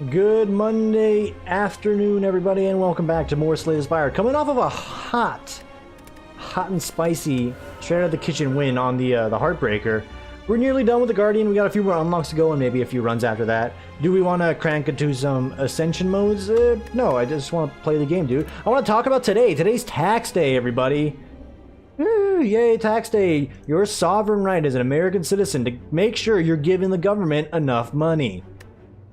Good Monday afternoon, everybody, and welcome back to more Slay the Spire. Coming off of a hot and spicy, straight out of the kitchen win on the Heartbreaker. We're nearly done with the Guardian. We got a few more unlocks to go and maybe a few runs after that. Do we want to crank into some Ascension modes? No, I just want to play the game, dude. I want to talk about today. Today's tax day, everybody. Woo, yay, tax day. Your sovereign right as an American citizen to make sure you're giving the government enough money.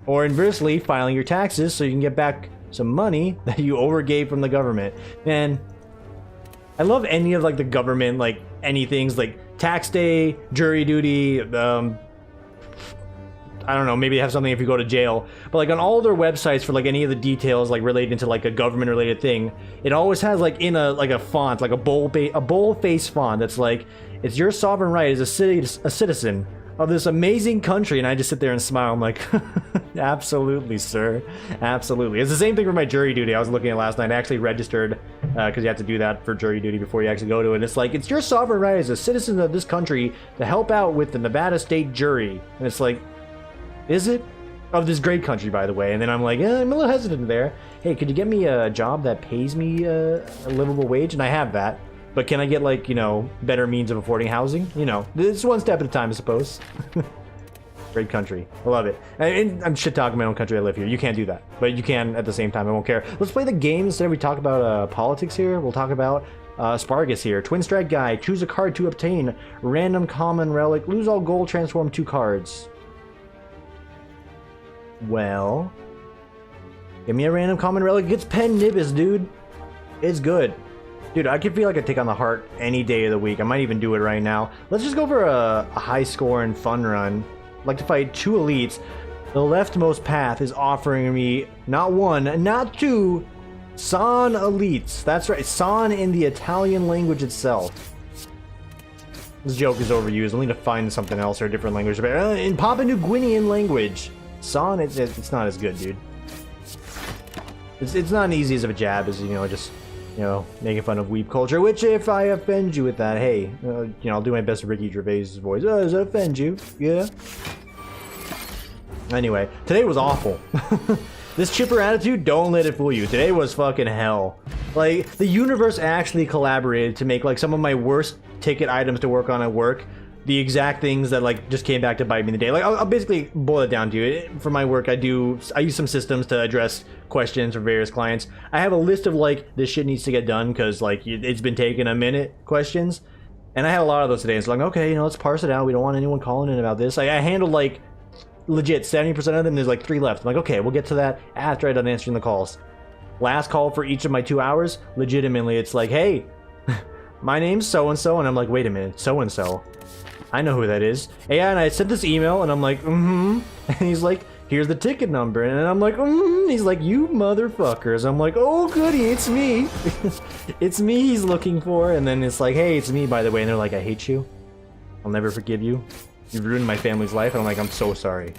Or inversely, filing your taxes so you can get back some money that you overgave from the government. Man, I love any of like the government, like anything's like tax day, jury duty, I don't know, maybe they have something if you go to jail. But like on all their websites for like any of the details like related to like a government related thing, it always has like in a font, like a bold-faced font that's like, it's your sovereign right as a citizen of this amazing country. And I just sit there and smile. I'm like, absolutely, sir. Absolutely. It's the same thing for my jury duty I was looking at last night. I actually registered because you have to do that for jury duty before you actually go to it. And it's like, it's your sovereign right as a citizen of this country to help out with the Nevada state jury. And it's like, is it? Of this great country, by the way. And then I'm like, I'm a little hesitant there. Hey, could you get me a job that pays me a livable wage? And I have that. But can I get, like, you know, better means of affording housing? You know, it's one step at a time, I suppose. Great country. I love it. And I'm shit-talking my own country. I live here. You can't do that. But you can at the same time. I won't care. Let's play the game instead of we talk about politics here. We'll talk about Spargus here. Twin Strike Guy. Choose a card to obtain. Random common relic. Lose all gold. Transform 2 cards. Well, give me a random common relic. It gets Pen Nibis, dude. It's good. Dude, I can feel like I take on the heart any day of the week. I might even do it right now. Let's just go for a high score and fun run. I'd like to fight 2 elites. The leftmost path is offering me not 1, not 2, San elites. That's right, San in the Italian language itself. This joke is overused. I'll need to find something else or a different language. In Papua New Guinean language, San, it's not as good, dude. It's not as easy as of a jab as, you know, just... you know, making fun of weeb culture, which if I offend you with that, hey, you know, I'll do my best Ricky Gervais' voice. Oh, does that offend you? Yeah. Anyway, today was awful. This chipper attitude, don't let it fool you. Today was fucking hell. Like, the universe actually collaborated to make, like, some of my worst ticket items to work on at work the exact things that, like, just came back to bite me in the day. Like, I'll basically boil it down to you. For my work, I use some systems to address questions from various clients. I have a list of, like, this shit needs to get done because, like, it's been taking a minute questions. And I had a lot of those today. It's like, okay, you know, let's parse it out. We don't want anyone calling in about this. I handled, like, legit 70% of them. There's, like, 3 left. I'm like, okay, we'll get to that after I'm done answering the calls. Last call for each of my 2 hours, legitimately, it's like, hey, my name's so-and-so. And I'm like, wait a minute, so-and-so. I know who that is. Yeah, and I sent this email, and I'm like, and he's like, here's the ticket number, and I'm like, he's like, you motherfuckers. I'm like, oh goody, it's me. It's me he's looking for. And then it's like, hey, it's me, by the way. And they're like, I hate you. I'll never forgive you. You've ruined my family's life. And I'm like, I'm so sorry.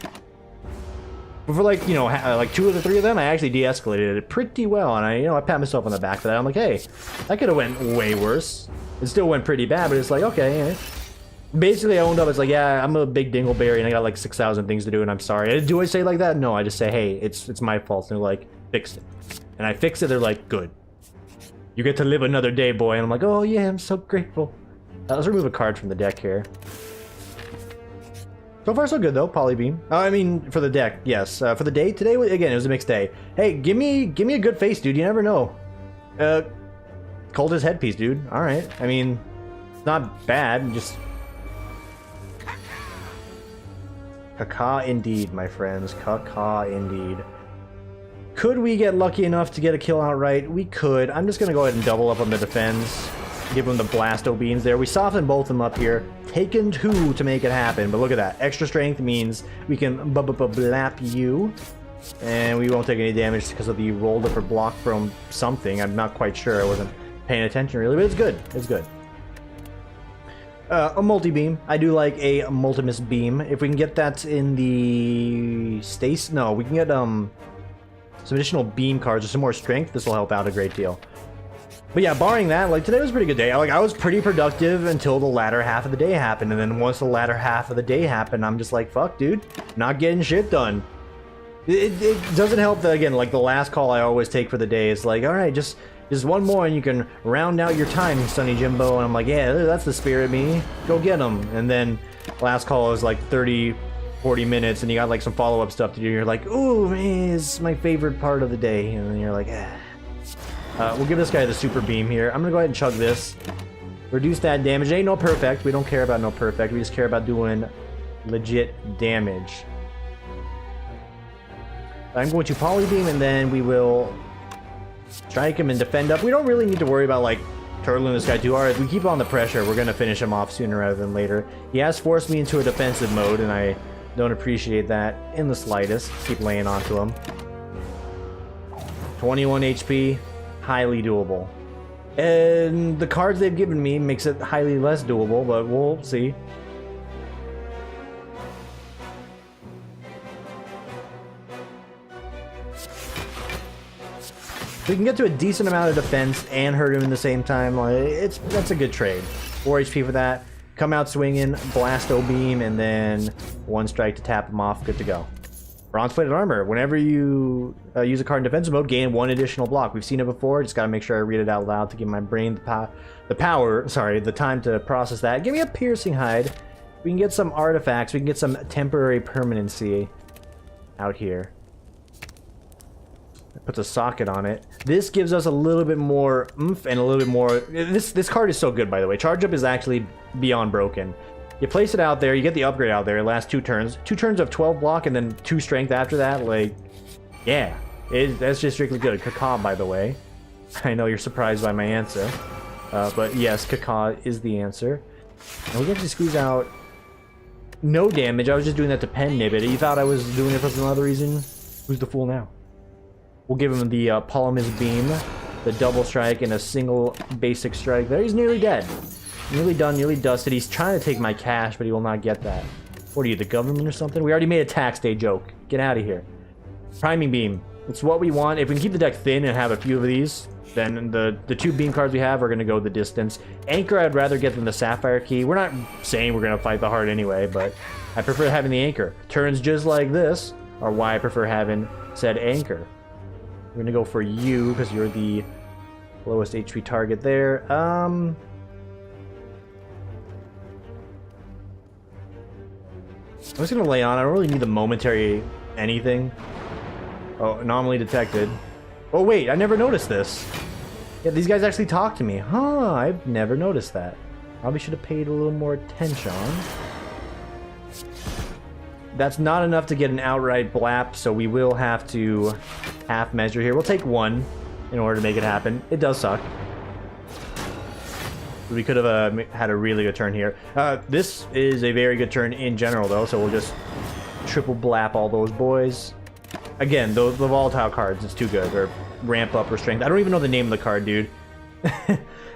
But for like, you know, like 2 of the 3 of them, I actually de-escalated it pretty well. And I pat myself on the back for that. I'm like, hey, that could have went way worse. It still went pretty bad, but it's like, okay, basically, I owned up. It's like, yeah, I'm a big dingleberry, and I got like 6,000 things to do, and I'm sorry. Do I say like that? No, I just say, hey, it's my fault. And they're like, fix it. And I fix it. They're like, good. You get to live another day, boy. And I'm like, oh yeah, I'm so grateful. Let's remove a card from the deck here. So far, so good though. Polybeam. I mean, for the deck, yes. For the day today, again, it was a mixed day. Hey, give me a good face, dude. You never know. Cultist headpiece, dude. All right. I mean, it's not bad. Just. Caca indeed, my friends. Caca indeed. Could we get lucky enough to get a kill outright? We could. I'm just going to go ahead and double up on the defense. Give them the Blasto Beans there. We soften both of them up here. Taken 2 to make it happen. But look at that. Extra strength means we can blap you. And we won't take any damage because of the rolled up or block from something. I'm not quite sure. I wasn't paying attention really, but it's good. It's good. A multi-beam. I do like a Multimus beam. If we can get that in the Stace... No, we can get some additional beam cards or some more strength. This will help out a great deal. But yeah, barring that, like, today was a pretty good day. I was pretty productive until the latter half of the day happened. And then once the latter half of the day happened, I'm just like, fuck, dude. Not getting shit done. It doesn't help that, again, like the last call I always take for the day is like, all right, just one more and you can round out your time, Sonny Jimbo. And I'm like, yeah, that's the spirit, me. Go get him. And then last call is like 30, 40 minutes and you got like some follow-up stuff to do. You're like, ooh, man, it's my favorite part of the day. And then you're like, we'll give this guy the super beam here. I'm gonna go ahead and chug this. Reduce that damage. It ain't no perfect. We don't care about no perfect. We just care about doing legit damage. I'm going to polybeam and then we will strike him and defend up. We don't really need to worry about like turtling this guy too hard. If we keep on the pressure, we're going to finish him off sooner rather than later. He has forced me into a defensive mode and I don't appreciate that in the slightest. Keep laying onto him. 21 HP, highly doable. And the cards they've given me makes it highly less doable, but we'll see. We can get to a decent amount of defense and hurt him in the same time. Like, that's a good trade. 4 HP for that. Come out swinging, blasto beam, and then 1 strike to tap him off. Good to go. Bronze plated armor. Whenever you use a card in defensive mode, gain 1 additional block. We've seen it before. Just gotta make sure I read it out loud to give my brain the time to process that. Give me a piercing hide. We can get some artifacts. We can get some temporary permanency out here. It puts a socket on it. This gives us a little bit more oomph and a little bit more. This card is so good, by the way. Charge up is actually beyond broken. You place it out there, you get the upgrade out there, it lasts 2 turns. 2 turns of 12 block and then 2 strength after that, like, yeah. That's just strictly good. Caca, by the way. I know you're surprised by my answer. But yes, Caca is the answer. And we can actually squeeze out no damage. I was just doing that to pen nib it. You thought I was doing it for some other reason? Who's the fool now? We'll give him the Polymus Beam, the double strike, and a single basic strike there. He's nearly dead. Nearly done, nearly dusted. He's trying to take my cash, but he will not get that. What are you, the government or something? We already made a tax day joke. Get out of here. Priming Beam. It's what we want. If we can keep the deck thin and have a few of these, then the 2 beam cards we have are going to go the distance. Anchor I'd rather get than the Sapphire Key. We're not saying we're going to fight the heart anyway, but I prefer having the Anchor. Turns just like this are why I prefer having said Anchor. We're going to go for you because you're the lowest HP target there. I'm just gonna lay on. I don't really need the momentary anything. Oh, anomaly detected. Oh wait, I never noticed this. Yeah, these guys actually talk to me. Huh, I've never noticed that. Probably should have paid a little more attention. That's not enough to get an outright blap, so we will have to half measure here. We'll take 1 in order to make it happen. It does suck. We could have had a really good turn here. This is a very good turn in general, though, so we'll just triple blap all those boys. Again, the volatile cards, it's too good. Or ramp up or strength. I don't even know the name of the card, dude.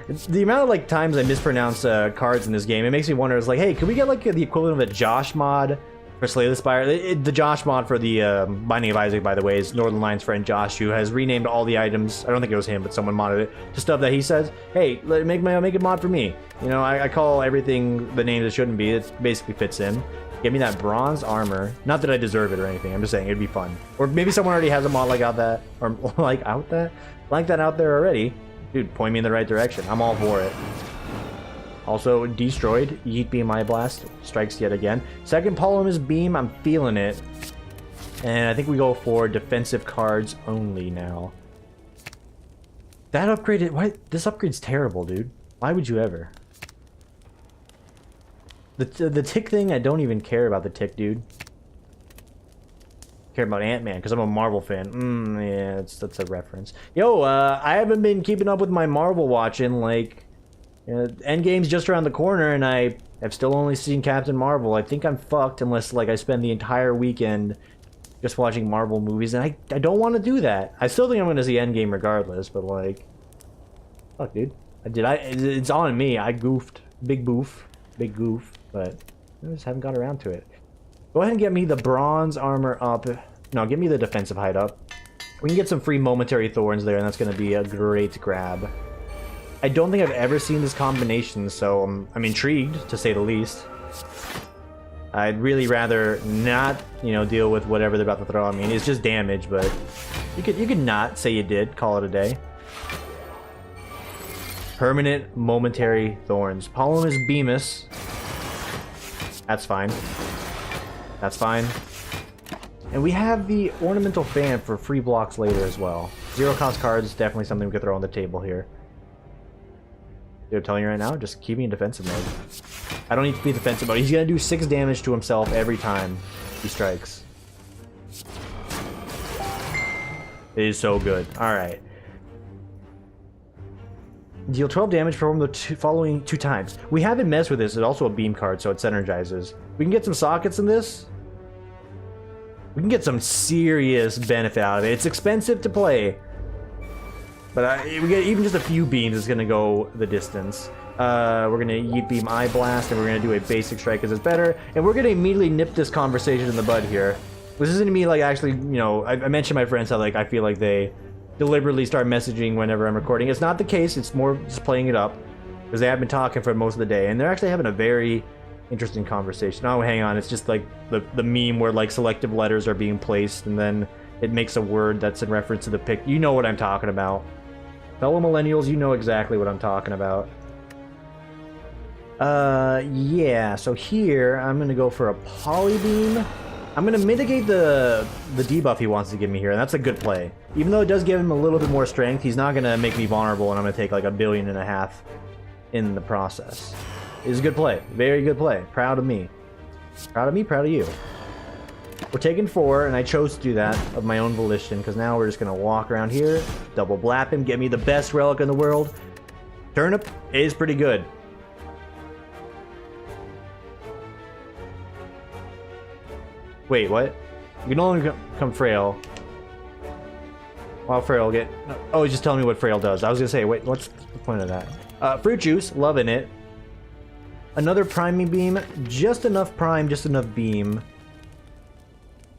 It's the amount of like times I mispronounce cards in this game, it makes me wonder, it's like, hey, could we get like the equivalent of a Josh mod for Slay the Spire? The Josh mod for the Binding of Isaac, by the way, is Northern Lions' friend Josh, who has renamed all the items. I don't think it was him, but someone modded it to stuff that he says, hey, make a mod for me. You know, I call everything the names it shouldn't be. It basically fits in. Give me that bronze armor. Not that I deserve it or anything. I'm just saying it'd be fun. Or maybe someone already has a mod like that out there already. Dude, point me in the right direction. I'm all for it. Also, destroyed. Yeet Beam Eye Blast strikes yet again. Second Polymus Beam, I'm feeling it. And I think we go for defensive cards only now. That upgrade, this upgrade's terrible, dude. Why would you ever? The tick thing, I don't even care about the tick, dude. I care about Ant-Man because I'm a Marvel fan. Yeah, that's a reference. Yo, I haven't been keeping up with my Marvel watching. Like, Endgame's just around the corner, and I have still only seen Captain Marvel. I think I'm fucked unless like I spend the entire weekend just watching Marvel movies, and I don't want to do that. I still think I'm going to see Endgame regardless, but like, fuck, dude. It's on me. I goofed. Big goof. But I just haven't got around to it. Go ahead and get me the bronze armor up. No, get me the defensive hide up. We can get some free momentary thorns there, and that's going to be a great grab. I don't think I've ever seen this combination, so I'm intrigued, to say the least. I'd really rather not, you know, deal with whatever they're about to throw. I mean, it's just damage, but you could not say you did. Call it a day. Permanent momentary thorns. Polymus Bemis. That's fine. That's fine. And we have the ornamental fan for free blocks later as well. Zero cost cards, definitely something we could throw on the table here. Dude, I'm telling you right now, just keep me in defensive mode. I don't need to be defensive mode. He's gonna do 6 damage to himself every time he strikes. It is so good. Alright. Deal 12 damage, perform the following 2 times. We haven't messed with this. It's also a beam card, so it synergizes. We can get some sockets in this. We can get some serious benefit out of it. It's expensive to play, but we get even just a few beams is gonna go the distance. We're gonna Yeet Beam Eye Blast, and we're gonna do a basic strike because it's better, and we're gonna immediately nip this conversation in the bud here. This isn't me like actually, you know, I mentioned my friends how like I feel like they deliberately start messaging whenever I'm recording. It's not the case. It's more just playing it up because they have been talking for most of the day, and they're actually having a very interesting conversation. Oh, hang on. It's just like the meme where like selective letters are being placed and then it makes a word that's in reference to the pic. You know what I'm talking about. Fellow millennials, you know exactly what I'm talking about. Yeah, so here I'm gonna go for a Polybeam. I'm gonna mitigate the debuff he wants to give me here, and that's a good play. Even though it does give him a little bit more strength, he's not gonna make me vulnerable, and I'm gonna take like 1.5 billion in the process. It's a good play. Very good play. Proud of me. Proud of me, proud of you. We're taking 4, and I chose to do that of my own volition, because now we're just going to walk around here, double blap him, get me the best relic in the world. Turnip is pretty good. Wait, what? You can only become frail. While frail get... Oh, he's just telling me what frail does. I was going to say, wait, what's the point of that? Fruit juice, loving it. Another priming beam, just enough prime, just enough beam.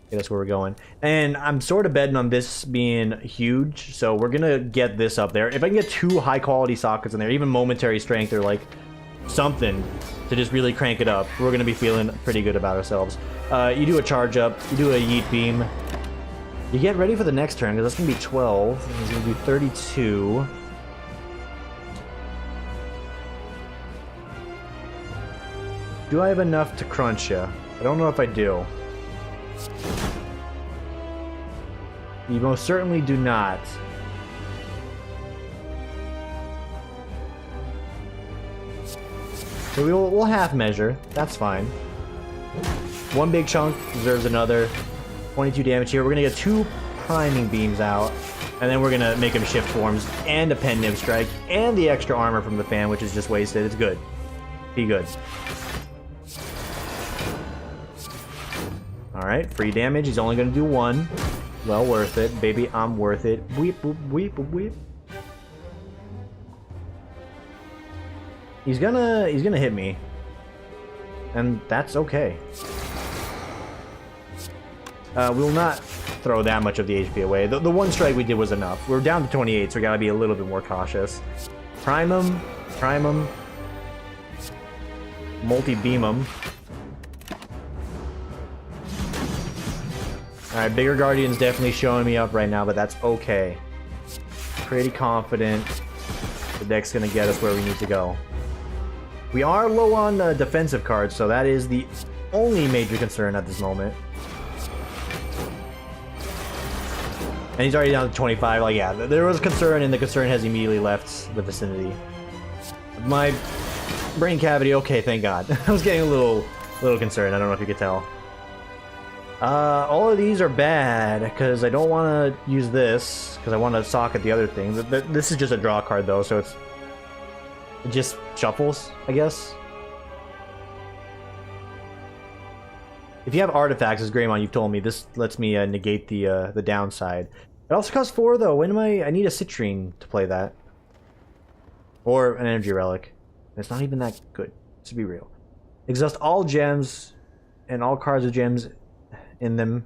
Okay, that's where we're going. And I'm sort of betting on this being huge, so we're gonna get this up there. If I can get 2 high quality sockets in there, even momentary strength or like something to just really crank it up, we're gonna be feeling pretty good about ourselves. You do a charge up, you do a yeet beam. You get ready for the next turn, because that's gonna be 12. He's gonna do 32. Do I have enough to crunch you? I don't know if I do. You most certainly do not. So we'll half measure. That's fine. One big chunk deserves another. 22 damage here. We're gonna get 2 priming beams out, and then we're gonna make him shift forms and a pen nib strike and the extra armor from the fan, which is just wasted. It's good. Be good. Alright, free damage. He's only going to do 1. Well worth it. Baby, I'm worth it. Weep, weep, weep, weep. He's gonna hit me. And that's okay. We'll not throw that much of the HP away. The 1 strike we did was enough. We're down to 28, so we gotta be a little bit more cautious. Prime him. Prime him. Multi-beam him. Alright, Bigger Guardian's definitely showing me up right now, but that's okay. Pretty confident the deck's gonna get us where we need to go. We are low on defensive cards, so that is the only major concern at this moment. And he's already down to 25. Like, yeah, there was concern, and the concern has immediately left the vicinity. My brain cavity, okay, thank God. I was getting a little concerned. I don't know if you could tell. All of these are bad, because I don't want to use this, because I want to socket the other thing. This is just a draw card, though, so it just shuffles, I guess. If you have artifacts, as Greymon, you've told me, this lets me negate the downside. It also costs 4, though. When am I need a citrine to play that. Or an energy relic. It's not even that good, to be real. Exhaust all gems and all cards with gems in them,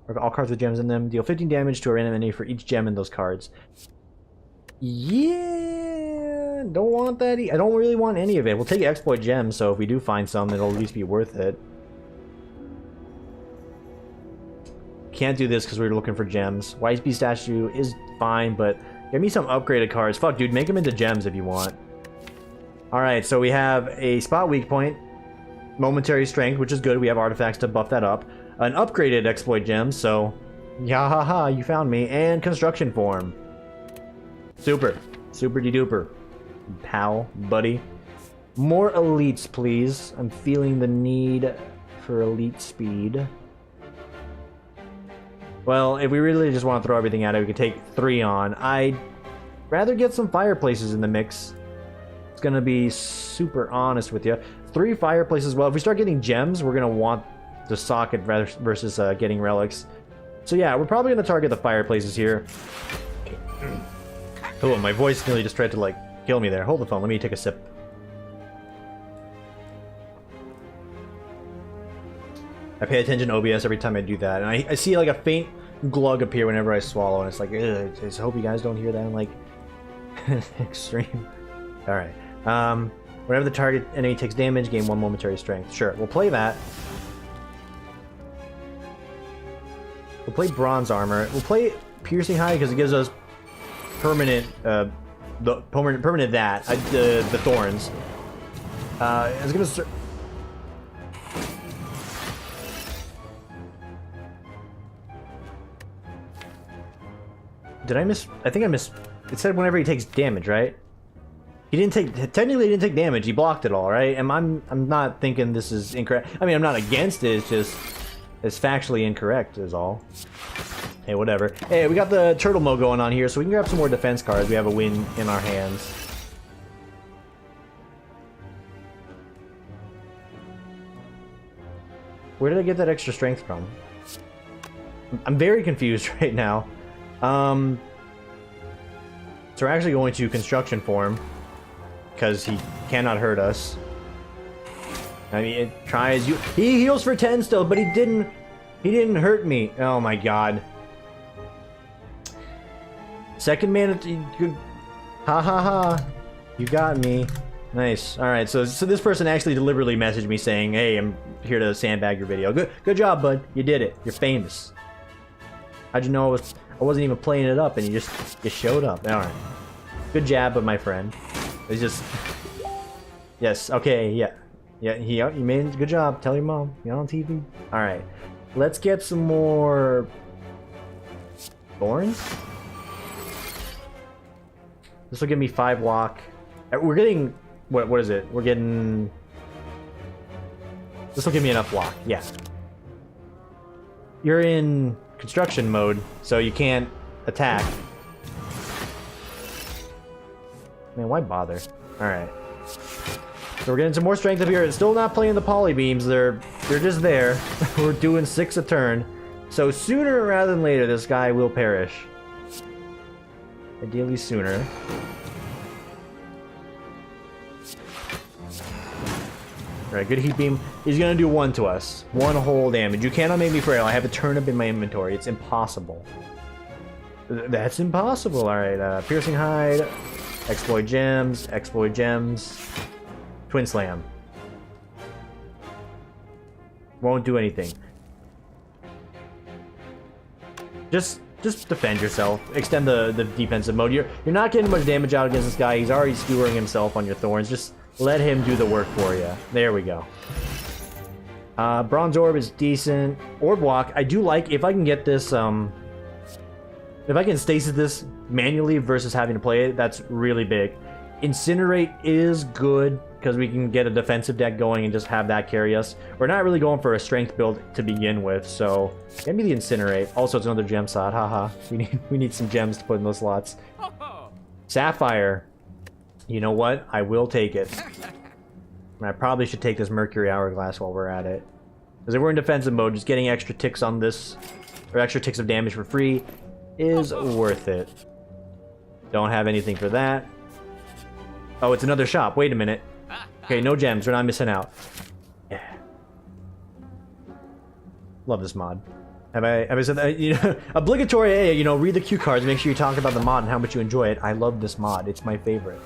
or all cards with gems in them. Deal 15 damage to our enemy for each gem in those cards. Yeah, don't want that. I don't really want any of it. We'll take exploit gems, so if we do find some, it'll at least be worth it. can't do this because we were looking for gems. YSB statue is fine, but give me some upgraded cards. Fuck, dude, make them into gems if you want. Alright, so we have a spot weak point, momentary strength, which is good. We have artifacts to buff that up. An upgraded exploit gem, so yahaha, you found me. And construction form. Super. Super de duper. Pal, buddy. More elites, please. I'm feeling the need for elite speed. Well, if we really just want to throw everything at it, we could take 3 on. I'd rather get some fireplaces in the mix. It's gonna be super honest with you. 3 fireplaces. Well, if we start getting gems, we're gonna want the socket versus getting relics. So yeah, we're probably gonna target the fireplaces here. Oh, my voice nearly just tried to like kill me there. Hold the phone. Let me take a sip. I pay attention to OBS every time I do that, and I see like a faint glug appear whenever I swallow, and it's like, ugh, I just hope you guys don't hear that. I'm like, extreme. All right. Whenever the target enemy takes damage, gain 1 momentary strength. Sure, we'll play that. We'll play bronze armor. We'll play piercing hide because it gives us permanent, the thorns. It's gonna. Did I miss? I think I missed. It said whenever he takes damage, right? He didn't take. Technically, he didn't take damage. He blocked it all, right? And I'm not thinking this is incorrect. I mean, I'm not against it. It's just it's factually incorrect, is all. Hey, whatever. Hey, we got the turtle mode going on here, so we can grab some more defense cards. We have a win in our hands. Where did I get that extra strength from? I'm very confused right now. So we're actually going to construction form because he cannot hurt us. I mean, it tries you. He heals for 10 still, but he didn't hurt me. Oh my god. Second mana, ha ha ha. You got me. Nice. All right. So this person actually deliberately messaged me saying, "Hey, I'm here to sandbag your video. Good job, bud. You did it. You're famous." How'd you know I wasn't even playing it up and you showed up? All right. Good jab, my friend. It's just yes. Okay. Yeah. Yeah. You made a good job. Tell your mom. You're on TV. All right. Let's get some more thorns. This will give me 5 walk. We're getting what is it? We're getting. This will give me enough walk. Yeah. You're in construction mode, so you can't attack. Man, why bother? All right. So we're getting some more strength up here. It's still not playing the poly beams. They're just there. We're doing 6 a turn. So sooner rather than later, this guy will perish. Ideally sooner. Alright, good heat beam. He's gonna do 1 to us. 1 whole damage. You cannot make me frail. I have a turnip in my inventory. It's impossible. That's impossible. Alright, piercing hide. Exploit gems. Exploit gems. Twin slam. Won't do anything. Just defend yourself. Extend the defensive mode. You're not getting much damage out against this guy. He's already skewering himself on your thorns. Just let him do the work for you. There we go. Bronze orb is decent. Orb walk. I do like if I can get this. If I can stasis this manually versus having to play it, that's really big. Incinerate is good because we can get a defensive deck going and just have that carry us. We're not really going for a strength build to begin with, so give me the Incinerate. Also, it's another gem slot. Haha. We need some gems to put in those slots. Sapphire. You know what? I will take it. I probably should take this Mercury Hourglass while we're at it. Because if we're in defensive mode, just getting extra ticks on this, or extra ticks of damage for free, is worth it. Don't have anything for that. Oh, it's another shop. Wait a minute. Okay, no gems. We're not missing out. Yeah. Love this mod. Have I said that? You know, obligatory. Hey, you know, read the cue cards. Make sure you talk about the mod and how much you enjoy it. I love this mod. It's my favorite.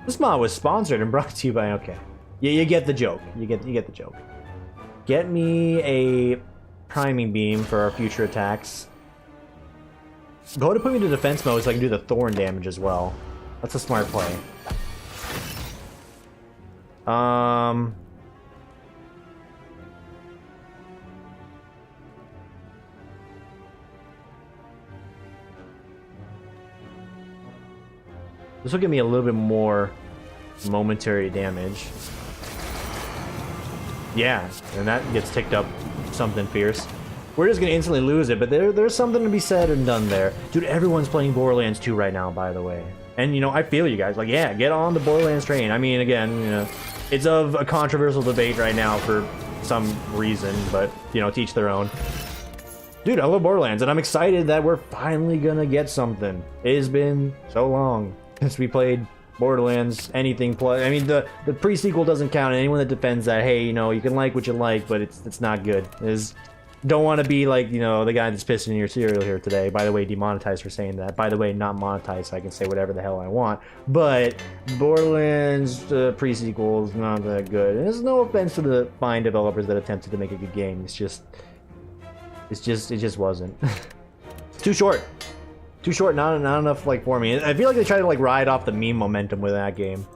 This mod was sponsored and brought to you by. Okay. Yeah, you get the joke. You get the joke. Get me a priming beam for our future attacks. Go ahead and put me to defense mode so I can do the thorn damage as well. That's a smart play. This will give me a little bit more momentary damage. Yeah, and that gets ticked up something fierce. We're just gonna instantly lose it, but there's something to be said and done there. Dude, everyone's playing Borderlands 2 right now, by the way. And, you know, I feel you guys. Like, yeah, get on the Borderlands train. I mean, again, you know, it's of a controversial debate right now for some reason, but, you know, to each their own. Dude, I love Borderlands, and I'm excited that we're finally gonna get something. It has been so long since we played Borderlands, anything plus. I mean, the pre-sequel doesn't count. Anyone that defends that, hey, you know, you can like what you like, but it's not good. Don't want to be like, you know, the guy that's pissing in your cereal here today. By the way, demonetized for saying that. By the way, not monetized, so I can say whatever the hell I want. But Borderlands pre-sequel is not that good. And there's no offense to the fine developers that attempted to make a good game. It just wasn't. It's too short. Too short, not enough like for me. I feel like they tried to like ride off the meme momentum with that game.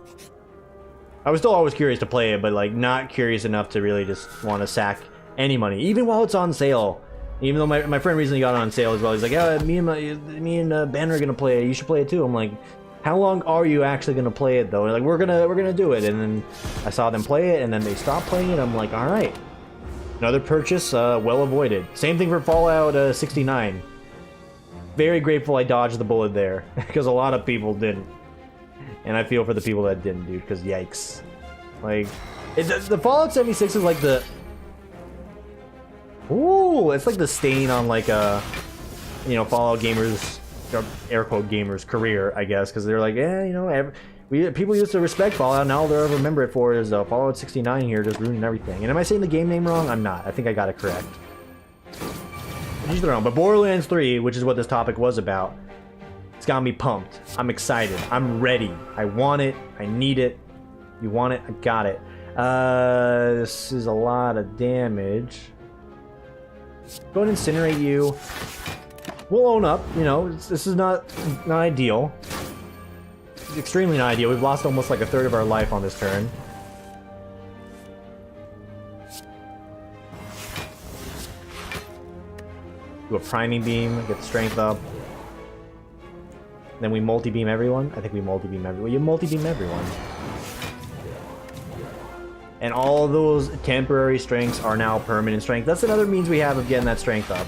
I was still always curious to play it, but like not curious enough to really just want to sack any money, even while it's on sale. Even though my friend recently got it on sale as well. He's like, yeah, me and Ben are gonna play it. You should play it too. I'm like, how long are you actually gonna play it though? Like, we're gonna do it. And then I saw them play it, and then they stopped playing it. I'm like, all right, another purchase well avoided. Same thing for Fallout 69. Very grateful I dodged the bullet there, because a lot of people didn't. And I feel for the people that didn't, dude, because yikes. Like, the Fallout 76 is like the... Ooh, it's like the stain on like a, you know, Fallout gamers, air quote gamers career, I guess, because they're like, yeah, you know, people used to respect Fallout, now all they ever remember it for is Fallout 69 here, just ruining everything. And am I saying the game name wrong? I'm not. I think I got it correct. Each their own. But Borderlands 3, which is what this topic was about, it's got me pumped. I'm excited. I'm ready. I want it. I need it. You want it? I got it. This is a lot of damage. Go and incinerate you. We'll own up. You know, this is not ideal. It's extremely not ideal. We've lost almost like a third of our life on this turn. Do a priming beam, get the strength up. Then we multi-beam everyone. I think we multi-beam everyone. You multi-beam everyone. And all those temporary strengths are now permanent strength. That's another means we have of getting that strength up.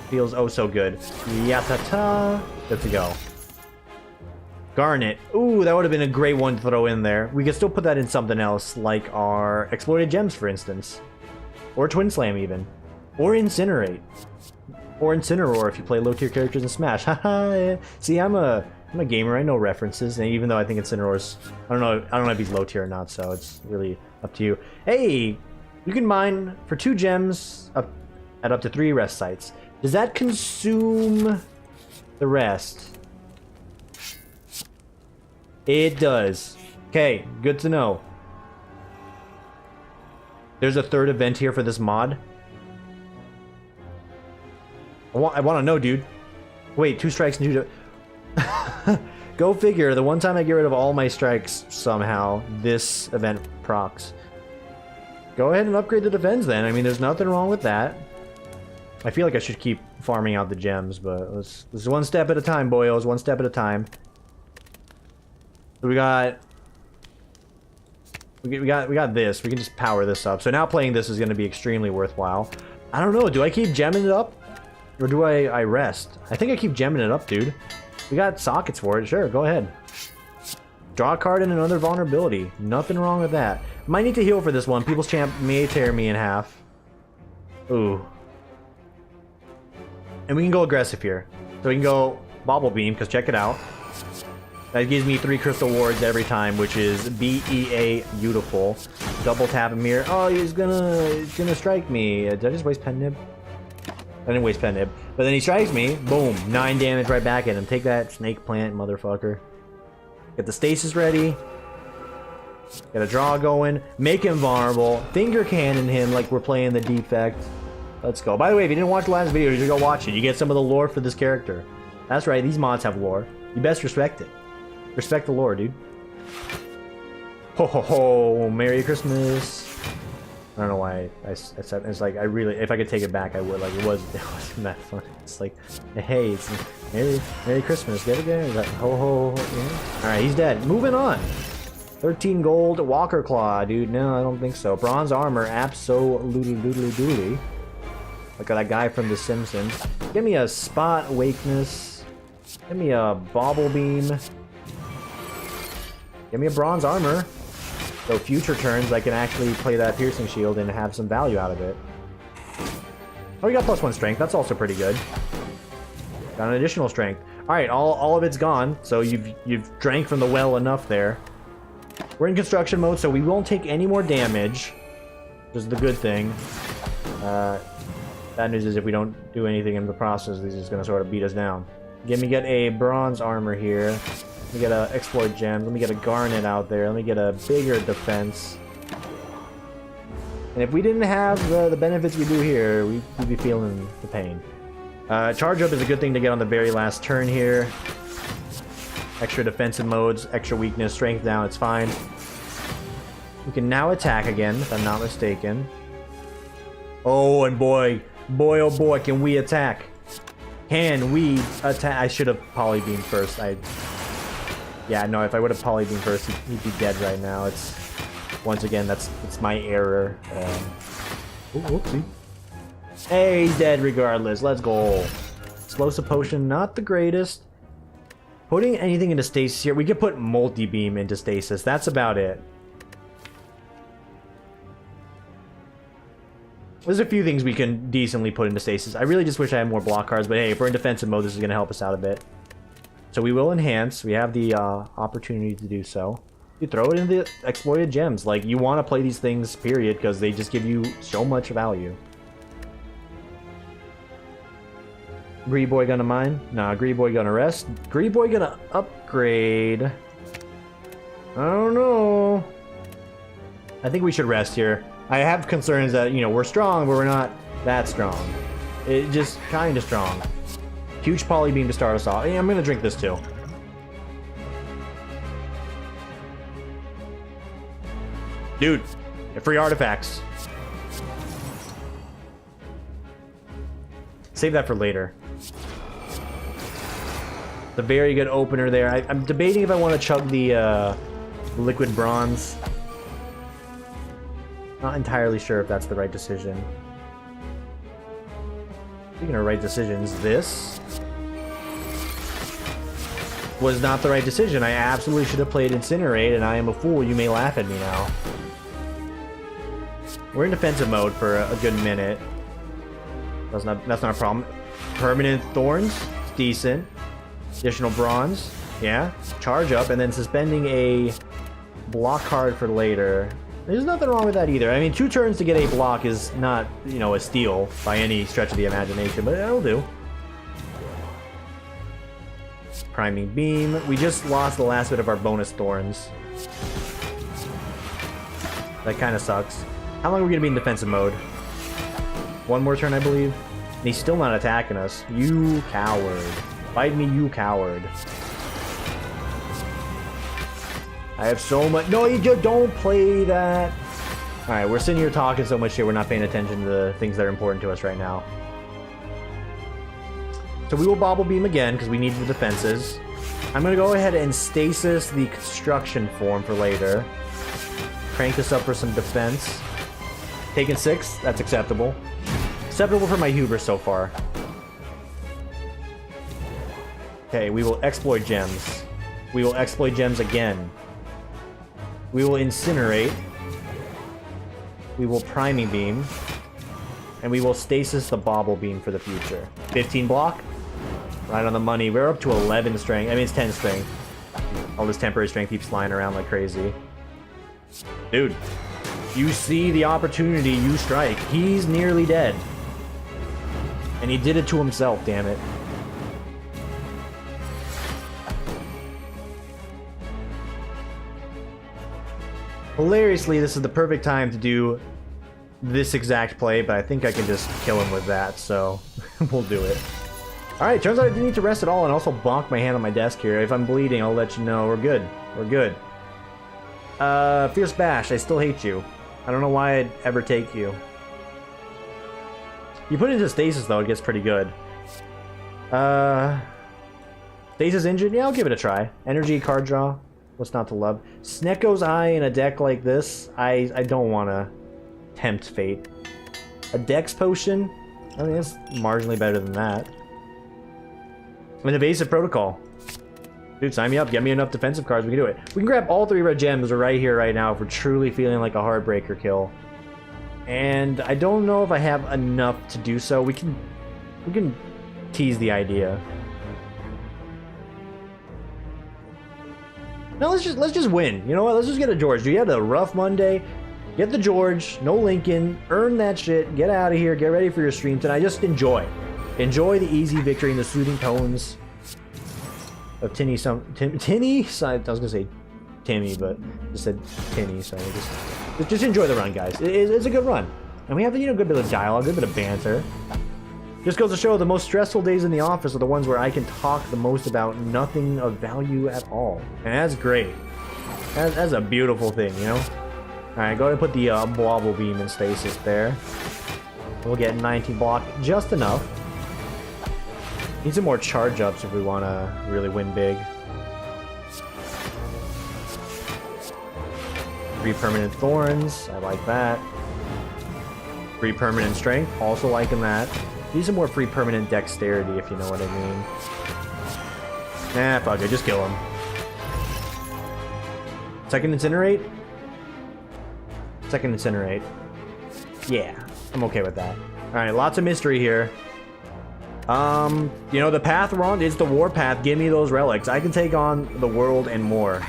Feels oh so good. Yatata. Good to go. Garnet. Ooh, that would have been a great one to throw in there. We could still put that in something else, like our exploited gems, for instance. Or Twin Slam, even. Or Incinerate. Or Incineroar if you play low-tier characters in Smash. Haha. See, I'm a gamer. I know references, and even though I think Incineroar's, I don't know if he's low-tier or not, so it's really up to you. Hey, you can mine for 2 gems at up to 3 rest sites. Does that consume the rest? It does. Okay, good to know. There's a 3rd event here for this mod. I want to know, dude. Wait, 2 strikes and 2... Go figure. The one time I get rid of all my strikes, somehow, this event procs. Go ahead and upgrade the defense then. I mean, there's nothing wrong with that. I feel like I should keep farming out the gems, but let's one step at a time, boyos. One step at a time. So we got this. We can just power this up. So now playing this is going to be extremely worthwhile. I don't know. Do I keep gemming it up? Or do I rest? I think I keep gemming it up, dude. We got sockets for it. Sure, go ahead. Draw a card and another vulnerability. Nothing wrong with that. Might need to heal for this one. People's Champ may tear me in half. Ooh. And we can go aggressive here. So we can go Bobble Beam, because check it out. That gives me 3 crystal wards every time, which is BEA beautiful. Double tap him here. Oh, he's gonna strike me. Did I just waste Pen Nib? I didn't waste Pen Nib. But then he strikes me. Boom. 9 damage right back at him. Take that, Snake Plant, motherfucker. Get the stasis ready. Get a draw going. Make him vulnerable. Finger cannon him like we're playing the defect. Let's go. By the way, if you didn't watch the last video, you should go watch it. You get some of the lore for this character. That's right, these mods have lore. You best respect it. Respect the lore, dude. Ho ho ho, Merry Christmas. I don't know why I said it's like I really, if I could take it back I would. Like it wasn't that fun. It's like, hey, it's Merry Christmas, get it there? That ho ho, yeah. Alright, he's dead. Moving on. 13 gold, Walker Claw, dude. No, I don't think so. Bronze armor, absolutely doodly doodly. Look at that guy from The Simpsons. Give me a spot awakeness. Give me a bauble beam. Give me a bronze armor. So future turns I can actually play that piercing shield and have some value out of it. Oh, we got +1 strength. That's also pretty good. Got an additional strength. Alright, all of it's gone. So you've drank from the well enough there. We're in construction mode, so we won't take any more damage. Which is the good thing. Bad news is if we don't do anything in the process, this is going to sort of beat us down. Get a bronze armor here. Let me get a exploit gem. Let me get a garnet out there. Let me get a bigger defense. And if we didn't have the benefits we do here, we'd be feeling the pain. Charge up is a good thing to get on the very last turn here. Extra defensive modes, extra weakness, strength down, it's fine. We can now attack again, if I'm not mistaken. Oh, and boy, oh boy, can we attack? Can we attack? I should have polybeamed first. Yeah, no, if I would have polybeamed first, he'd be dead right now. It's, once again, it's my error. Whoopsie. Hey, he's dead regardless. Let's go. Explosive potion, not the greatest. Putting anything into stasis here, we could put multi-beam into stasis. That's about it. There's a few things we can decently put into stasis. I really just wish I had more block cards, but hey, if we're in defensive mode, this is going to help us out a bit. So we will enhance. We have the opportunity to do so. You throw it into the exploited gems. Like, you want to play these things, period, because they just give you so much value. Greedy Boy gonna mine? Nah, Greedy Boy gonna rest. Greedy Boy gonna upgrade. I don't know. I think we should rest here. I have concerns that, you know, we're strong, but we're not that strong. It just kind of strong. Huge polybeam to start us off. Yeah, I'm gonna drink this too. Dude, free artifacts. Save that for later. The very good opener there. I'm debating if I want to chug the liquid bronze. Not entirely sure if that's the right decision. Speaking of right decisions, this was not the right decision. I absolutely should have played Incinerate, and I am a fool. You may laugh at me now. We're in defensive mode for a good minute. That's not a problem. Permanent Thorns, it's decent. Additional bronze, yeah. Charge up, and then suspending a block card for later. There's nothing wrong with that either. I mean, 2 turns to get a block is not, you know, a steal by any stretch of the imagination, but that'll do. Priming Beam. We just lost the last bit of our bonus Thorns. That kind of sucks. How long are we going to be in defensive mode? 1 more turn, I believe. And he's still not attacking us. You coward. Fight me, you coward. I have so much... No, you just don't play that. Alright, we're sitting here talking so much shit, we're not paying attention to the things that are important to us right now. So we will Bauble Beam again, because we need the defenses. I'm going to go ahead and stasis the construction form for later. Crank this up for some defense. Taking 6, that's acceptable. Acceptable for my hubris so far. Okay, we will exploit gems. We will exploit gems again. We will incinerate. We will priming beam. And we will stasis the bauble beam for the future. 15 block. Right on the money. We're up to 11 strength. I mean, it's 10 strength. All this temporary strength keeps flying around like crazy. Dude, you see the opportunity, you strike. He's nearly dead. And he did it to himself, damn it. Hilariously, this is the perfect time to do this exact play, but I think I can just kill him with that, so we'll do it. Alright, turns out I didn't need to rest at all, and also bonk my hand on my desk here. If I'm bleeding, I'll let you know. We're good. We're good. Fierce Bash, I still hate you. I don't know why I'd ever take you. You put it into stasis, though, it gets pretty good. Stasis injured? Yeah, I'll give it a try. Energy, card draw. What's not to love? Snecko's Eye in a deck like this, I don't want to tempt fate. A Dex Potion? I mean, it's marginally better than that. An Evasive Protocol. Dude, sign me up. Get me enough defensive cards. We can do it. We can grab all 3 red gems right here, right now, if we're truly feeling like a Heartbreaker kill. And I don't know if I have enough to do so. We can tease the idea. No, let's just win. You know what? Let's just get a George. You had a rough Monday. Get the George. No Lincoln. Earn that shit. Get out of here. Get ready for your stream tonight. Just enjoy. Enjoy the easy victory and the soothing tones of Tinny. I was gonna say Timmy, but just said Tinny. So just enjoy the run, guys. It's a good run, and we have a good bit of dialogue, a good bit of banter. Just goes to show the most stressful days in the office are the ones where I can talk the most about nothing of value at all, and that's great. That's a beautiful thing, you know. All right, go ahead and put the Bobble Beam in stasis there. We'll get 19 block, just enough. Need some more charge ups if we want to really win big. 3 permanent thorns, I like that. 3 permanent strength, also liking that. Need some more free permanent dexterity, if you know what I mean. Nah, fuck it, just kill him. Second incinerate? Second incinerate. Yeah, I'm okay with that. Alright, lots of mystery here. You know, the path we're on is the warpath. Give me those relics. I can take on the world and more.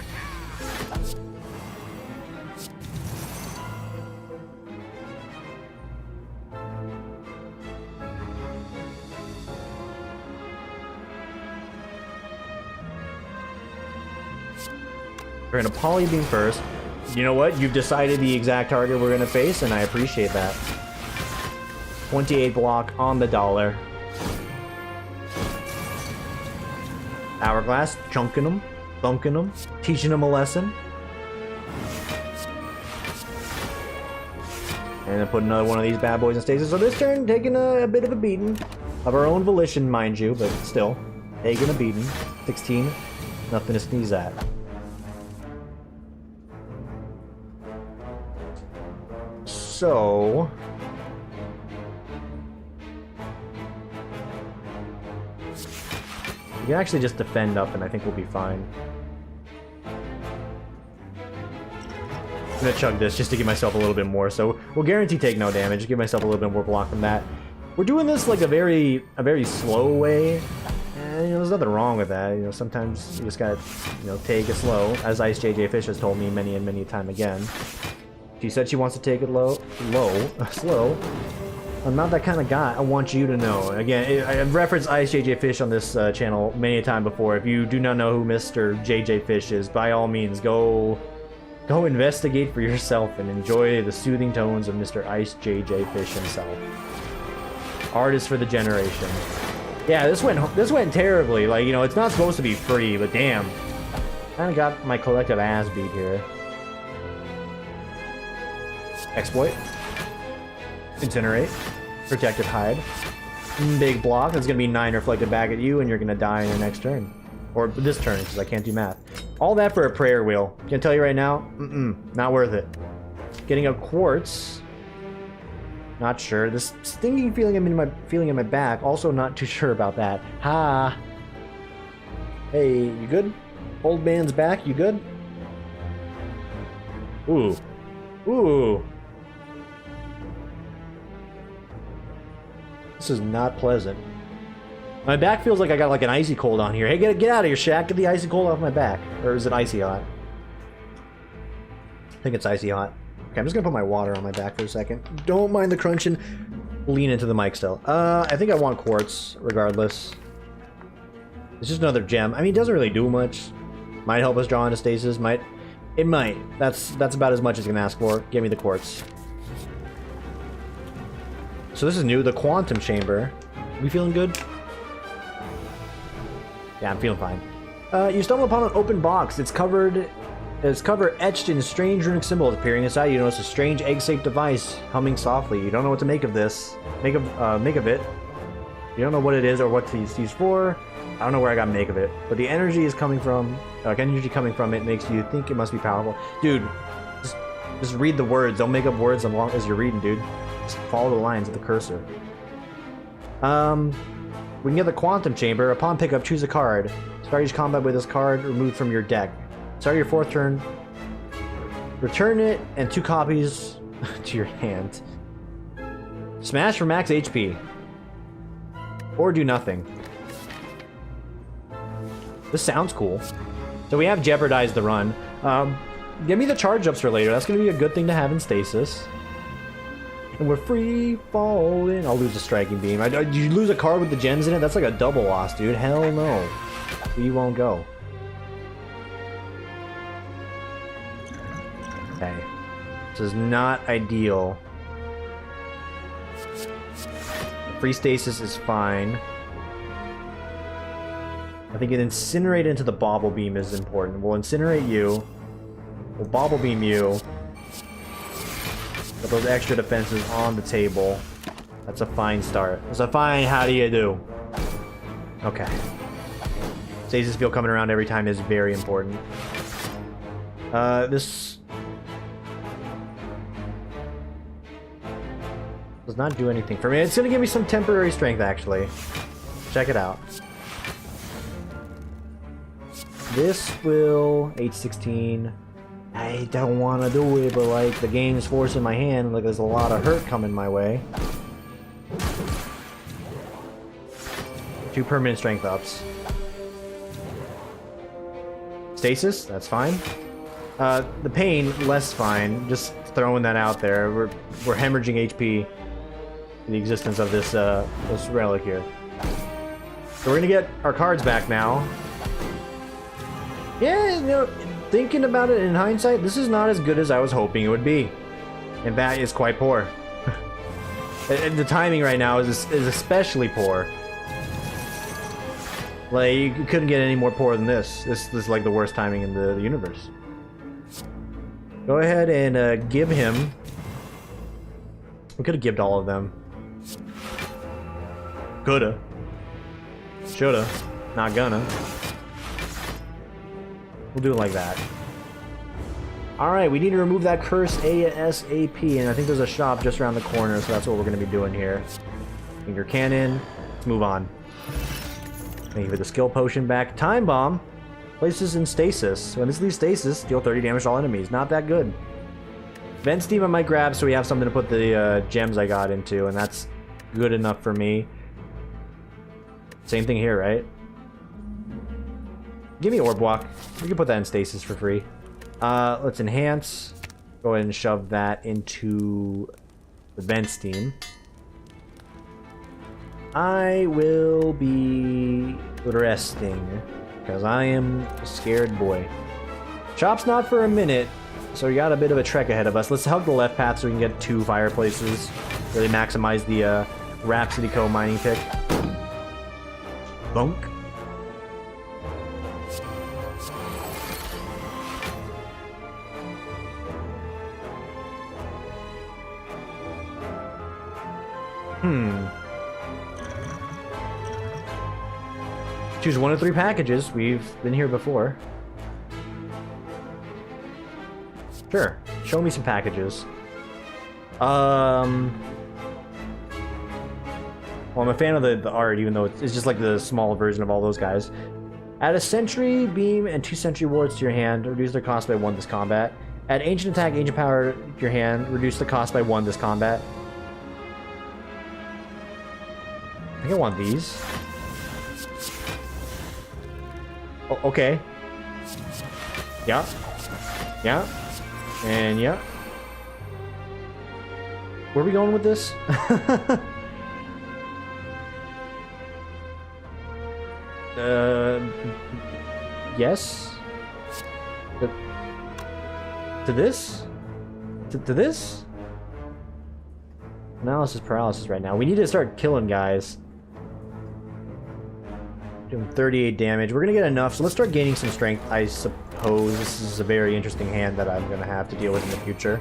We're gonna Polybeam first. You know what? You've decided the exact target we're gonna face, and I appreciate that. 28 block on the dollar. Hourglass, chunking them, bunking them, teaching them a lesson. And then put another one of these bad boys in stasis. So this turn, taking a bit of a beating. Of our own volition, mind you, but still. Taking a beating. 16, nothing to sneeze at. So... we can actually just defend up and I think we'll be fine. I'm gonna chug this just to give myself a little bit more, so we'll guarantee take no damage, give myself a little bit more block than that. We're doing this like a very slow way, and there's nothing wrong with that. Sometimes you just gotta, take it slow, as Ice JJ Fish has told me many and many a time again. She said she wants to take it slow. I'm not that kind of guy. I want you to know. Again, I've referenced Ice JJ Fish on this channel many a time before. If you do not know who Mr. JJ Fish is, by all means, go investigate for yourself and enjoy the soothing tones of Mr. Ice JJ Fish himself. Artist for the generation. Yeah, this went terribly. Like, it's not supposed to be free, but damn. Kind of got my collective ass beat here. Exploit. Incinerate. Protective Hide. Big block. That's going to be 9 reflected back at you, and you're going to die in your next turn. Or this turn, because I can't do math. All that for a prayer wheel. Can I tell you right now? Not worth it. Getting a quartz. Not sure. This stinging feeling in my back. Also not too sure about that. Ha! Hey, you good? Old man's back. You good? Ooh. Ooh. This is not pleasant. My back feels like I got like an icy cold on here. Hey, get out of here, Shaq. Get the icy cold off my back. Or is it icy hot? I think it's icy hot. Okay, I'm just gonna put my water on my back for a second. Don't mind the crunching. Lean into the mic still. I think I want quartz, regardless. It's just another gem. I mean, it doesn't really do much. Might help us draw into stasis. It might. That's about as much as you can ask for. Give me the quartz. So this is new, the quantum chamber. We feeling good? Yeah, I'm feeling fine. You stumble upon an open box. Its cover etched in strange runic symbols. Appearing inside, you notice a strange egg-shaped device humming softly. You don't know what to make of this. Make of it. You don't know what it is or what it's used for. I don't know where I got make of it, but the energy is coming from. Energy coming from it makes you think it must be powerful, dude. Just read the words. Don't make up words as long as you're reading, dude. Just follow the lines of the cursor. We can get the quantum chamber. Upon pickup, choose a card. Start each combat with this card removed from your deck. Start your 4th turn. Return it and 2 copies to your hand. Smash for max HP. Or do nothing. This sounds cool. So we have jeopardized the run. Give me the charge ups for later. That's going to be a good thing to have in stasis. And we're free falling. I'll lose a striking beam. Did you lose a card with the gems in it? That's like a double loss, dude. Hell no. We won't go. Okay. This is not ideal. Free stasis is fine. I think an incinerate into the bauble beam is important. We'll incinerate you. We'll bauble beam you. Put those extra defenses on the table. That's a fine start. That's a fine how do you do. Okay. Stasis field coming around every time is very important. This does not do anything for me. It's gonna give me some temporary strength actually. Check it out. This will 816. I don't want to do it, but like the game's forcing my hand. Like there's a lot of hurt coming my way. 2 permanent strength ups. Stasis, that's fine. The pain, less fine. Just throwing that out there. We're hemorrhaging HP in the existence of this this relic here. So we're gonna get our cards back now. Yeah, you know, thinking about it in hindsight, this is not as good as I was hoping it would be. And that is quite poor. And the timing right now is especially poor. Like, you couldn't get any more poor than this. This is like the worst timing in the universe. Go ahead and give him... We could have given all of them. Coulda. Shoulda. Not gonna. We'll do it like that. Alright, we need to remove that curse ASAP, and I think there's a shop just around the corner, so that's what we're going to be doing here. Finger cannon. Let's move on. Thank you for the skill potion back. Time bomb. Places in stasis. When this leaves stasis, deal 30 damage to all enemies. Not that good. Vent steam I might grab so we have something to put the gems I got into, and that's good enough for me. Same thing here, right? Give me orb walk. We can put that in stasis for free. Let's enhance. Go ahead and shove that into the vent steam. I will be resting because I am a scared boy. Shop's not for a minute, so we got a bit of a trek ahead of us. Let's hug the left path so we can get 2 fireplaces. Really maximize the Rhapsody Co mining pick. Bunk. Choose 1 of 3 packages. We've been here before. Sure. Show me some packages. Well, I'm a fan of the art, even though it's just like the small version of all those guys. Add a sentry beam and 2 sentry wards to your hand. Reduce their cost by 1 this combat. Add ancient attack, ancient power to your hand. Reduce the cost by 1 this combat. I think I want these. Oh, okay. Yeah. Yeah. And yeah. Where are we going with this? Yes. To this? To this? Analysis paralysis right now. We need to start killing guys. Doing 38 damage. We're gonna get enough, so let's start gaining some strength. I suppose this is a very interesting hand that I'm gonna have to deal with in the future.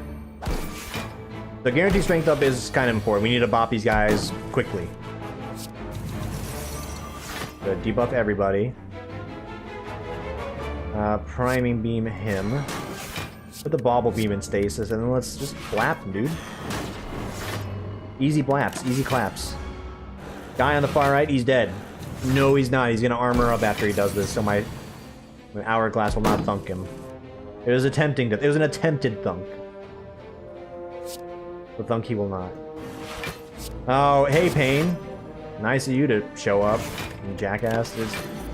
The guaranteed strength up is kind of important. We need to bop these guys quickly. So debuff everybody. Priming beam him. Put the bauble beam in stasis, and then let's just blap him, dude. Easy blaps, easy claps. Guy on the far right, he's dead. No, he's not. He's gonna armor up after he does this, so my hourglass will not thunk him. It was attempting to. It was an attempted thunk. The thunk he will not. Oh, hey, Pain. Nice of you to show up, you jackass.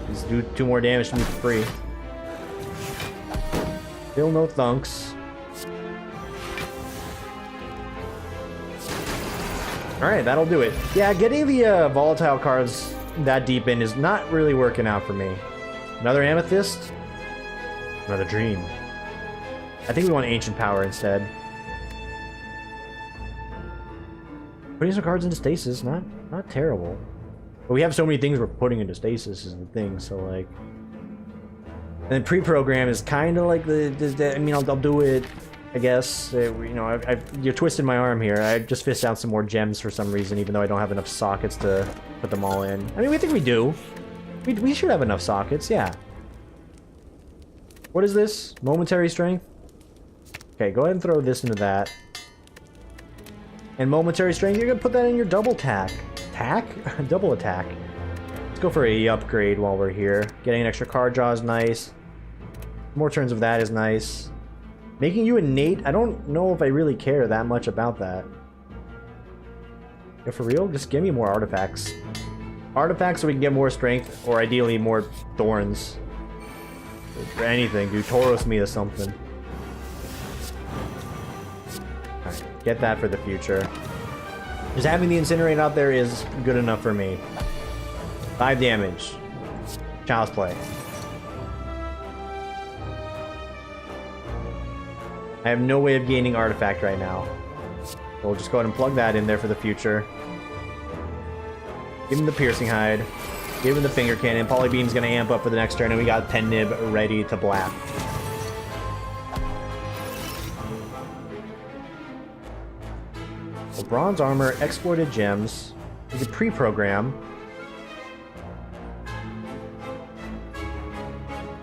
Just do 2 more damage to me for free. Still no thunks. Alright, that'll do it. Yeah, getting the volatile cards that deep in is not really working out for me. Another Amethyst? Another Dream. I think we want Ancient Power instead. Putting some cards into stasis, not terrible. But we have so many things we're putting into stasis is the thing, so like... And then pre-program is kind of like I mean, I'll do it, I guess. You know, you're twisting my arm here. I just fished out some more gems for some reason, even though I don't have enough sockets to put them all in. I mean, we think we do. We should have enough sockets, yeah. What is this? Momentary strength? Okay, go ahead and throw this into that. And momentary strength, you're gonna put that in your double tack. Tack? Double attack. Let's go for a upgrade while we're here. Getting an extra card draw is nice. More turns of that is nice. Making you innate, I don't know if I really care that much about that. Yeah, for real? Just give me more artifacts. Artifacts so we can get more strength, or ideally more thorns. For anything, dude. Tauros me or something. Alright, get that for the future. Just having the Incinerate out there is good enough for me. 5 damage. Child's play. I have no way of gaining artifact right now. So we'll just go ahead and plug that in there for the future. Give him the piercing hide. Give him the finger cannon. Polybeam's gonna amp up for the next turn, and we got Pen Nib ready to blap. Well, bronze armor, exploited gems. We could pre-program.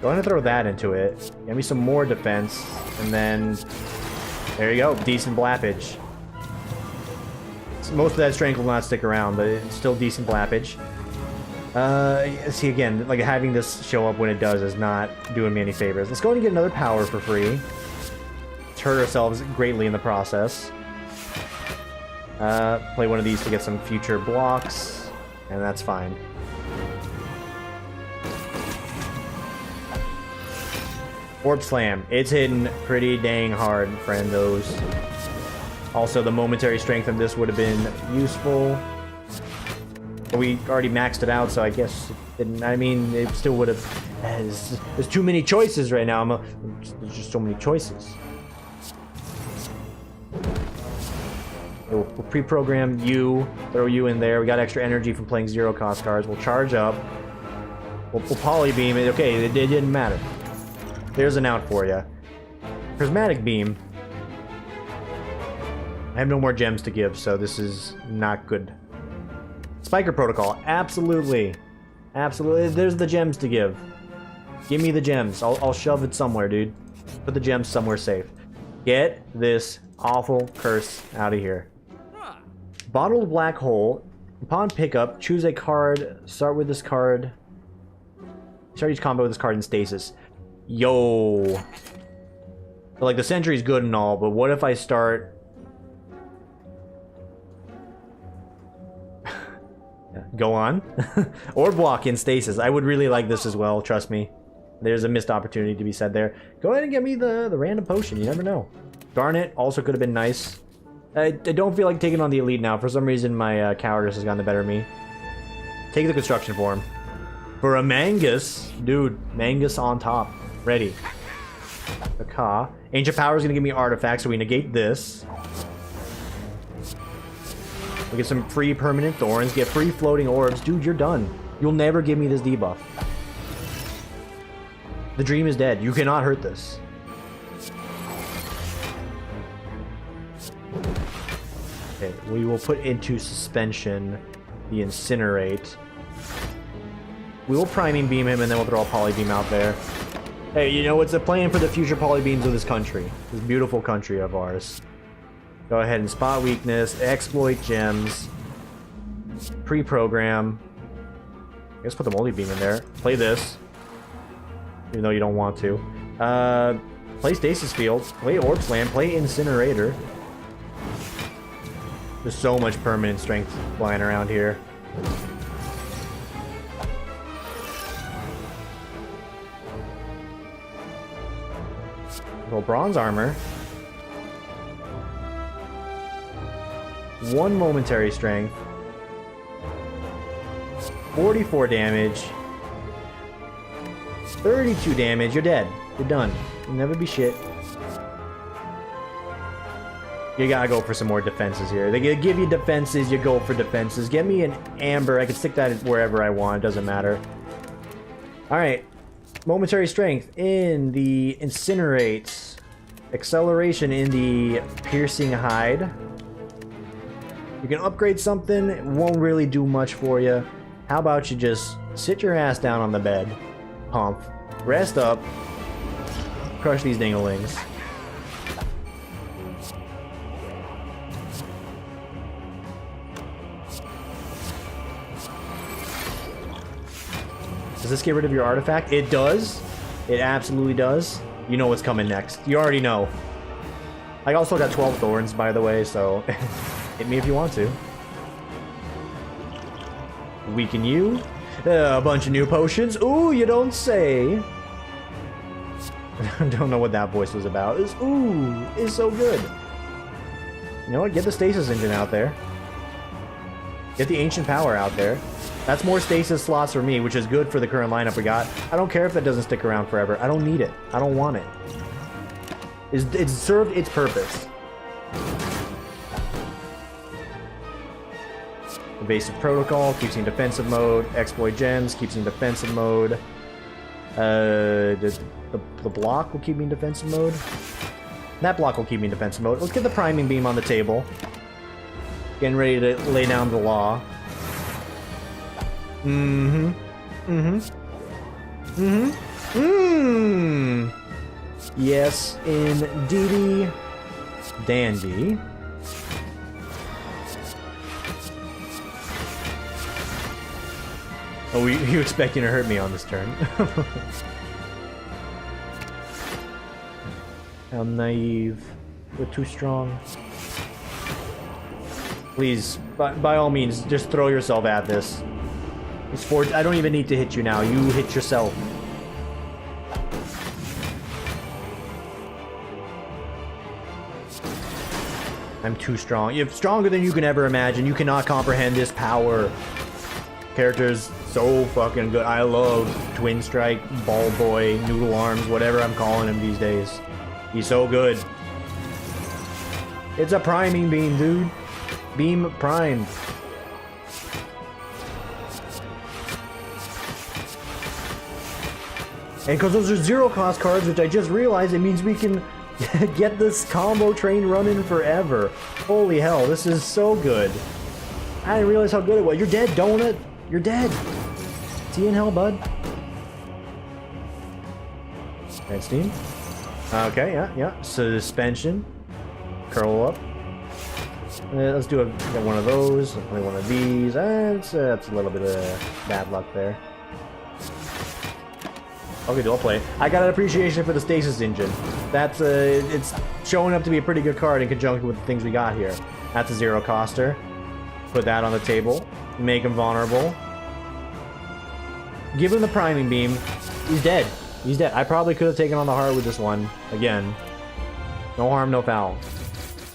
Go ahead and throw that into it. Give me some more defense. And then, there you go, decent blappage. Most of that strength will not stick around, but it's still decent blappage. See, again, like having this show up when it does is not doing me any favors. Let's go ahead and get another power for free. Let's hurt ourselves greatly in the process. Play one of these to get some future blocks, and that's fine. Orb Slam. It's hitting pretty dang hard, friendos. Also, the momentary strength of this would have been useful. But we already maxed it out, so I guess it didn't. I mean, it still would have. There's too many choices right now. There's just so many choices. We'll pre-program you, throw you in there. We got extra energy from playing 0-cost cards. We'll charge up. We'll Polybeam it. Okay, it didn't matter. There's an out for you. Prismatic Beam. I have no more gems to give, so this is not good. Spiker Protocol. Absolutely. Absolutely. There's the gems to give. Give me the gems. I'll shove it somewhere, dude. Put the gems somewhere safe. Get this awful curse out of here. Bottled Black Hole. Upon pickup, choose a card. Start with this card. Start each combo with this card in stasis. Yo. So, like, the Sentry's good and all, but what if I start... Go on. Or block in stasis. I would really like this as well, trust me. There's a missed opportunity to be said there. Go ahead and get me the random potion, you never know. Garnet also could have been nice. I don't feel like taking on the elite now. For some reason, my cowardice has gotten the better of me. Take the construction form. For a Mangus. Dude, Mangus on top. Ready. A Ka. Ancient Power is going to give me artifacts, so we negate this. We get some free permanent thorns, get free floating orbs. Dude, you're done. You'll never give me this debuff. The dream is dead. You cannot hurt this. Okay, we will put into suspension the Incinerate. We will priming beam him and then we'll throw a polybeam out there. Hey, you know what's the plan for the future polybeams of this country? This beautiful country of ours. Go ahead and spot weakness, exploit gems, pre-program. I guess put the multi beam in there. Play this, even though you don't want to. Play Stasis Field, play Orb Slam, play Incinerator. There's so much permanent strength flying around here. Little bronze armor. 1 momentary strength. 44 damage. 32 damage. You're dead. You're done. You'll never be shit. You gotta go for some more defenses here. They give you defenses, you go for defenses. Get me an amber. I can stick that wherever I want. It doesn't matter. Alright. Momentary strength in the Incinerate. Acceleration in the Piercing Hide. You can upgrade something. It won't really do much for you. How about you just sit your ass down on the bed. Pump. Rest up. Crush these dinglings. Does this get rid of your artifact? It does. It absolutely does. You know what's coming next. You already know. I also got 12 thorns, by the way, so hit me if you want to. Weaken you. A bunch of new potions. Ooh, you don't say. I don't know what that voice was about. It's ooh, is so good. You know what? Get the stasis engine out there. Get the ancient power out there. That's more stasis slots for me, which is good for the current lineup we got. I don't care if that doesn't stick around forever. I don't need it. I don't want it. It's served its purpose. Evasive Protocol keeps you in defensive mode. Exploit Gems keeps you in defensive mode. The block will keep me in defensive mode. That block will keep me in defensive mode. Let's get the priming beam on the table. Getting ready to lay down the law. Yes, indeedy. Dandy. Oh, you expecting to hurt me on this turn? How naive. We're too strong. Please, by all means, just throw yourself at this. I don't even need to hit you now. You hit yourself. I'm too strong. You're stronger than you can ever imagine. You cannot comprehend this power. Character's so fucking good. I love Twin Strike, Ball Boy, Noodle Arms, whatever I'm calling him these days. He's so good. It's a priming beam, dude. Beam primed. And because those are zero cost cards, which I just realized, it means we can get this combo train running forever. Holy hell, this is so good. I didn't realize how good it was. You're dead, Donut. You're dead. See you in hell, bud. Red Steam. Okay, yeah. Suspension. Curl up. Let's do one of those. Play one of these. That's a little bit of bad luck there. Okay, I'll play. I got an appreciation for the Stasis Engine. That's it's showing up to be a pretty good card in conjunction with the things we got here. That's a zero coster. Put that on the table. Make him vulnerable. Give him the priming beam. He's dead. He's dead. I probably could have taken on the heart with this one. Again. No harm, no foul.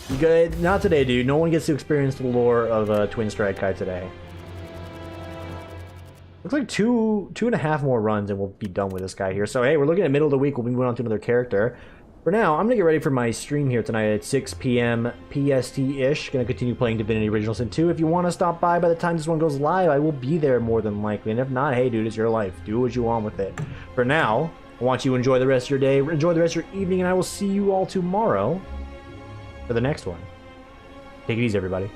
You good? Not today, dude. No one gets to experience the lore of Twin Strike Kai today. Looks like two and a half more runs and we'll be done with this guy here. So hey, we're looking at middle of the week. We'll be moving on to another character. For now, I'm going to get ready for my stream here tonight at 6 p.m. PST-ish. Going to continue playing Divinity Original Sin 2. If you want to stop by the time this one goes live, I will be there more than likely. And if not, hey dude, it's your life. Do what you want with it. For now, I want you to enjoy the rest of your day, enjoy the rest of your evening, and I will see you all tomorrow for the next one. Take it easy, everybody.